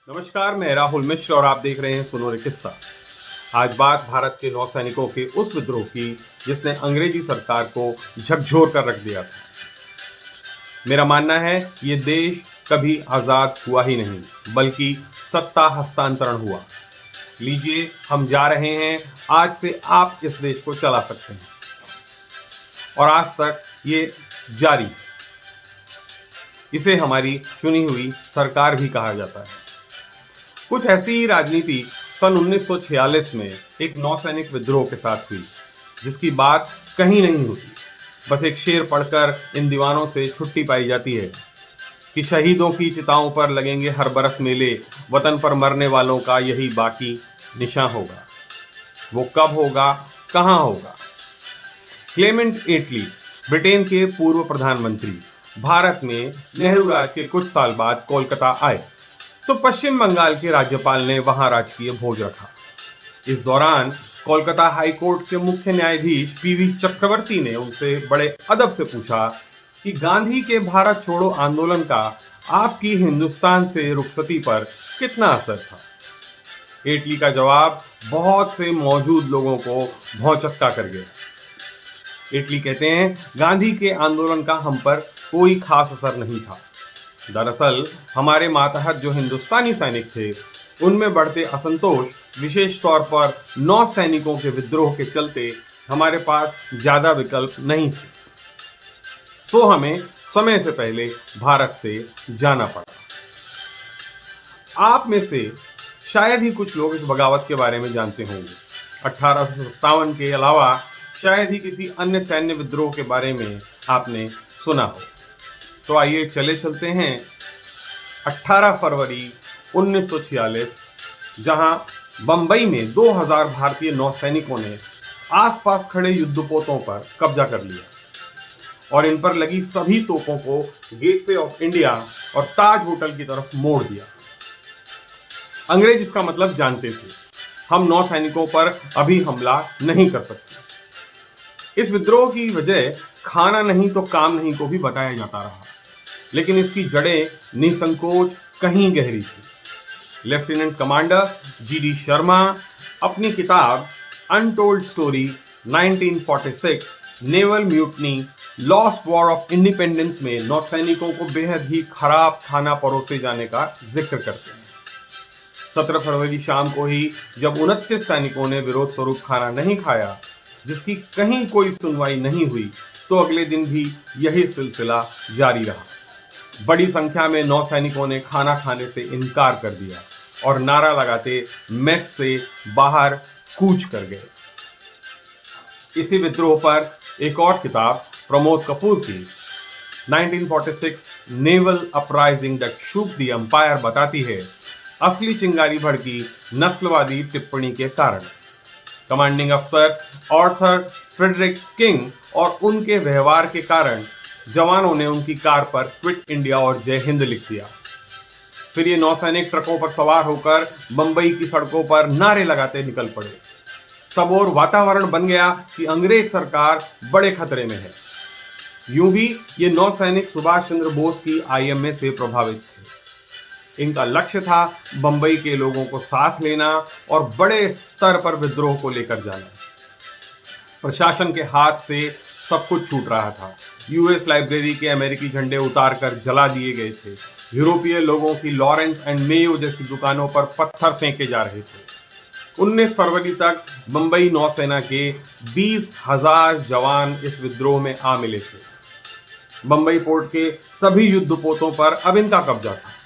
नमस्कार, मैं राहुल मिश्र और आप देख रहे हैं सुनो रे किस्सा। आज बात भारत के नौसैनिकों के उस विद्रोह की जिसने अंग्रेजी सरकार को झकझोर कर रख दिया था। मेरा मानना है ये देश कभी आजाद हुआ ही नहीं, बल्कि सत्ता हस्तांतरण हुआ। लीजिए, हम जा रहे हैं। आज से आप इस देश को चला सकते हैं और आज तक ये जारी है। इसे हमारी चुनी हुई सरकार भी कहा जाता है। कुछ ऐसी ही राजनीति सन 1946 में एक नौसैनिक विद्रोह के साथ हुई, जिसकी बात कहीं नहीं होती। बस एक शेर पढ़कर इन दीवानों से छुट्टी पाई जाती है कि शहीदों की चिताओं पर लगेंगे हर बरस मेले, वतन पर मरने वालों का यही बाकी निशान होगा। वो कब होगा, कहां होगा? क्लेमेंट एटली, ब्रिटेन के पूर्व प्रधानमंत्री, भारत में नेहरू राज के कुछ साल बाद कोलकाता आए तो पश्चिम बंगाल के राज्यपाल ने वहां राजकीय भोज रखा। इस दौरान कोलकाता हाई कोर्ट के मुख्य न्यायाधीश पीवी चक्रवर्ती ने उनसे बड़े अदब से पूछा कि गांधी के भारत छोड़ो आंदोलन का आपकी हिंदुस्तान से रुखसती पर कितना असर था। एटली का जवाब बहुत से मौजूद लोगों को भौंचक्का कर गया। एटली कहते हैं, गांधी के आंदोलन का हम पर कोई खास असर नहीं था। दरअसल हमारे मातहत जो हिंदुस्तानी सैनिक थे, उनमें बढ़ते असंतोष, विशेष तौर पर नौसैनिकों के विद्रोह के चलते हमारे पास ज्यादा विकल्प नहीं थे। सो हमें समय से पहले भारत से जाना पड़ा। आप में से शायद ही कुछ लोग इस बगावत के बारे में जानते होंगे। 1857 के अलावा शायद ही किसी अन्य सैन्य विद्रोह के बारे में आपने सुना हो। तो आइए चलते हैं 18 फरवरी 1946, जहां बंबई में 2000 भारतीय नौसैनिकों ने आसपास खड़े युद्धपोतों पर कब्जा कर लिया और इन पर लगी सभी तोपों को गेटवे ऑफ इंडिया और ताज होटल की तरफ मोड़ दिया। अंग्रेज इसका मतलब जानते थे, हम नौसैनिकों पर अभी हमला नहीं कर सकते। इस विद्रोह की वजह खाना नहीं तो काम नहीं को भी बताया जाता रहा, लेकिन इसकी जड़ें निसंकोच कहीं गहरी थी। लेफ्टिनेंट कमांडर जीडी शर्मा अपनी किताब untold story 1946 naval mutiny lost war of independence में नौसैनिकों को बेहद ही खराब खाना परोसे जाने का जिक्र करते हैं। 17 फरवरी शाम को ही जब 29 सैनिकों ने विरोध स्वरूप खाना नहीं खाया, जिसकी कहीं कोई सुनवाई नहीं हुई, तो अगले दिन भी यही सिलसिला जारी रहा। बड़ी संख्या में नौसैनिकों ने खाना खाने से इनकार कर दिया और नारा लगाते मेस से बाहर कूच कर गए। इसी विद्रोह पर एक और किताब प्रमोद कपूर की 1946 naval uprising that shook the empire बताती है असली चिंगारी भड़की नस्लवादी टिप्पणी के कारण। कमांडिंग अफसर आर्थर फ्रेडरिक किंग और उनके व्यवहार के कारण जवानों ने उनकी कार पर क्विट इंडिया और जय हिंद लिख दिया। फिर ये नौसैनिक ट्रकों पर सवार होकर बंबई की सड़कों पर नारे लगाते निकल पड़े। सब और वातावरण बन गया कि अंग्रेज सरकार बड़े खतरे में है। यूं भी ये नौसैनिक सुभाष चंद्र बोस की आईएमए से प्रभावित थे। इनका लक्ष्य था बंबई के लोगों को साथ लेना और बड़े स्तर पर विद्रोह को लेकर जाना। प्रशासन के हाथ से सब कुछ छूट रहा था। यूएस लाइब्रेरी के अमेरिकी झंडे उतारकर जला दिए गए थे। यूरोपीय लोगों की लॉरेंस एंड मेयो जैसी दुकानों पर पत्थर फेंके जा रहे थे। 19 फरवरी तक बंबई नौसेना के 20,000 जवान इस विद्रोह में आ मिले थे। बंबई पोर्ट के सभी युद्धपोतों पर अब इनका कब्जा था।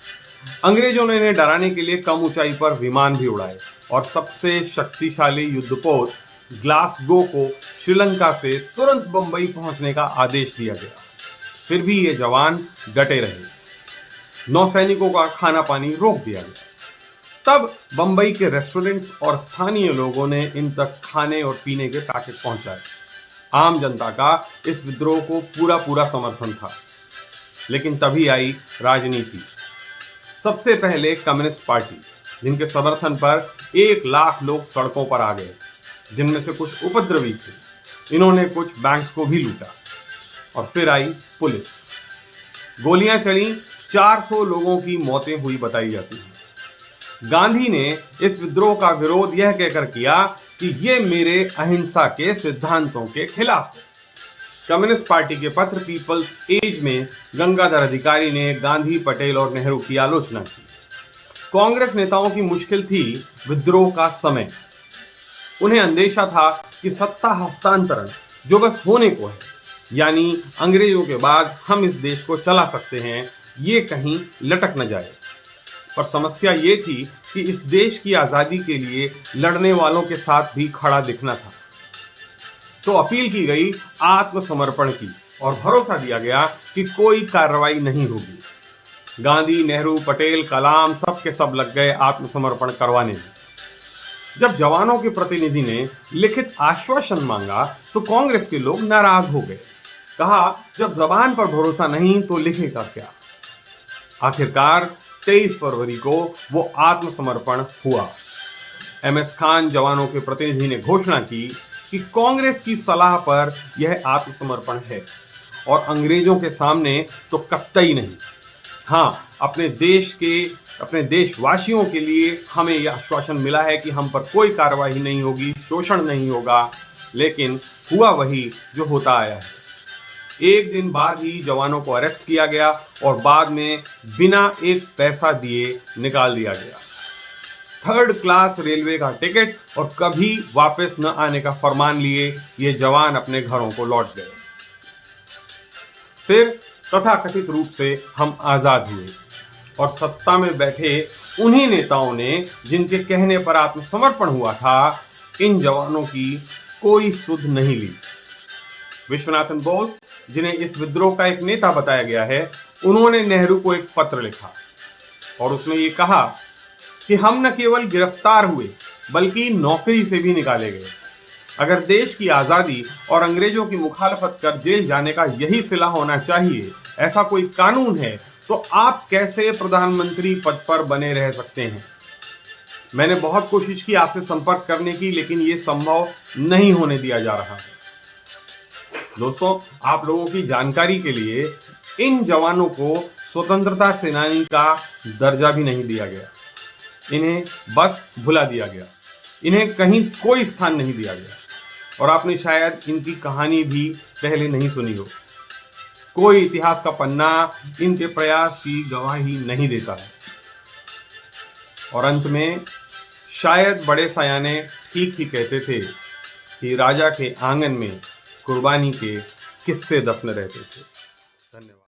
अंग्रेजों ने इन्हें डराने के लिए कम ऊंचाई पर विमान भी उड़ाए और सबसे शक्तिशाली युद्धपोत ग्लासगो को श्रीलंका से तुरंत बंबई पहुंचने का आदेश दिया गया। फिर भी ये जवान डटे रहे। नौसैनिकों का खाना पानी रोक दिया गया। तब बंबई के रेस्टोरेंट्स और स्थानीय लोगों ने इन तक खाने और पीने के पैकेट पहुंचाए। आम जनता का इस विद्रोह को पूरा समर्थन था। लेकिन तभी आई राजनीति। सबसे पहले कम्युनिस्ट पार्टी, जिनके समर्थन पर 1 लाख लोग सड़कों पर आ गए, जिनमें से कुछ उपद्रवी थे। इन्होंने कुछ बैंक्स को भी लूटा। और फिर आई पुलिस। गोलियां चली, 400 लोगों की मौतें हुई बताई जाती हैं। गांधी ने इस विद्रोह का विरोध यह कहकर किया कि ये मेरे अहिंसा के सिद्धांतों के खिलाफ है। कम्युनिस्ट पार्टी के पत्र पीपल्स एज में गंगाधर अधिकारी ने गांधी, पटेल और नेहरू की आलोचना की। कांग्रेस नेताओं की मुश्किल थी विद्रोह का समय। उन्हें अंदेशा था कि सत्ता हस्तांतरण जो बस होने को है, यानी अंग्रेजों के बाद हम इस देश को चला सकते हैं, ये कहीं लटक न जाए। पर समस्या ये थी कि इस देश की आजादी के लिए लड़ने वालों के साथ भी खड़ा दिखना था। तो अपील की गई आत्मसमर्पण की और भरोसा दिया गया कि कोई कार्रवाई नहीं होगी। गांधी, नेहरू, पटेल, कलाम सब के सब लग गए आत्मसमर्पण करवाने में। जब जवानों के प्रतिनिधि ने लिखित आश्वासन मांगा तो कांग्रेस के लोग नाराज हो गए। कहा, जब जबान पर भरोसा नहीं तो लिखेगा क्या। आखिरकार 23 फरवरी को वो आत्मसमर्पण हुआ। एमएस खान जवानों के प्रतिनिधि ने घोषणा की कि कांग्रेस की सलाह पर यह आत्मसमर्पण है और अंग्रेजों के सामने तो कतई नहीं। हाँ, अपने देशवासियों के लिए हमें यह आश्वासन मिला है कि हम पर कोई कार्रवाई नहीं होगी, शोषण नहीं होगा। लेकिन हुआ वही जो होता आया है। एक दिन बाद ही जवानों को अरेस्ट किया गया और बाद में बिना एक पैसा दिए निकाल दिया गया। 3rd क्लास रेलवे का टिकट और कभी वापस न आने का फरमान लिए ये जवान अपने घरों को लौट गए। फिर तथाकथित रूप से हम आजाद हुए और सत्ता में बैठे उन्हीं नेताओं ने, जिनके कहने पर आत्मसमर्पण हुआ था, इन जवानों की कोई सुध नहीं ली। विश्वनाथन बोस, जिन्हें इस विद्रोह का एक नेता बताया गया है, उन्होंने नेहरू को एक पत्र लिखा और उसमें ये कहा कि हम न केवल गिरफ्तार हुए बल्कि नौकरी से भी निकाले गए। अगर देश की आजादी और अंग्रेजों की मुखालफत कर जेल जाने का यही सिला होना चाहिए, ऐसा कोई कानून है, तो आप कैसे प्रधानमंत्री पद पर बने रह सकते हैं। मैंने बहुत कोशिश की आपसे संपर्क करने की, लेकिन ये संभव नहीं होने दिया जा रहा है। दोस्तों, आप लोगों की जानकारी के लिए इन जवानों को स्वतंत्रता सेनानी का दर्जा भी नहीं दिया गया। इन्हें बस भुला दिया गया। इन्हें कहीं कोई स्थान नहीं दिया गया और आपने शायद इनकी कहानी भी पहले नहीं सुनी हो। कोई इतिहास का पन्ना इनके प्रयास की गवाही नहीं देता है। और अंत में शायद बड़े सयाने ठीक ही कहते थे कि राजा के आंगन में कुर्बानी के किस्से दफन रहते थे।